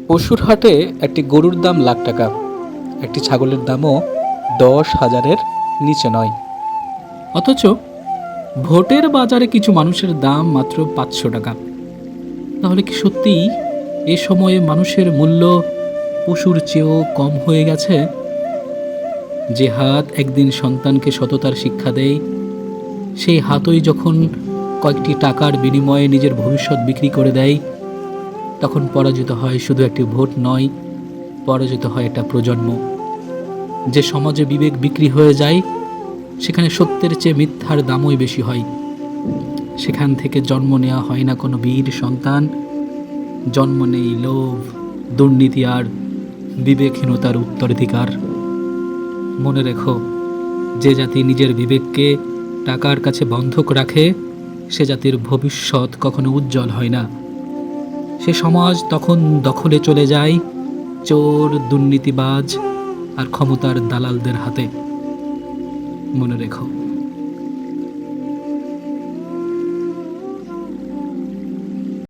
পশুর হাটে একটি গরুর দাম লাখ টাকা, একটি ছাগলের দামও 10,000-এর নিচে নয়। অথচ ভোটের বাজারে কিছু মানুষের দাম মাত্র 500 টাকা। তাহলে কি সত্যিই এ সময়ে মানুষের মূল্য পশুর চেয়েও কম হয়ে গেছে? যে হাত একদিন সন্তানকে সততার শিক্ষা দেয়, সেই হাতই যখন কয়েকটি টাকার বিনিময়ে নিজের ভবিষ্যৎ বিক্রি করে দেয়, তখন পরাজিত হয় শুধু একটি ভোট নয়, পরাজিত হয় একটা প্রজন্ম। যে সমাজে বিবেক বিক্রি হয়ে যায়, সেখানে সত্যের চেয়ে মিথ্যার দামই বেশি হয়। সেখান থেকে জন্ম নেওয়া হয় না কোনো বীর সন্তান, জন্ম নেই লোভ, দুর্নীতি আর বিবেকহীনতার উত্তরাধিকার। মনে রেখো, যে জাতি নিজের বিবেককে টাকার কাছে বন্ধক রাখে, সে জাতির ভবিষ্যৎ কখনো উজ্জ্বল হয় না। সে সমাজ তখন দখলে চলে যায় চোর, দুর্নীতিবাজ আর ক্ষমতার দালালদের হাতে। মনে রেখো।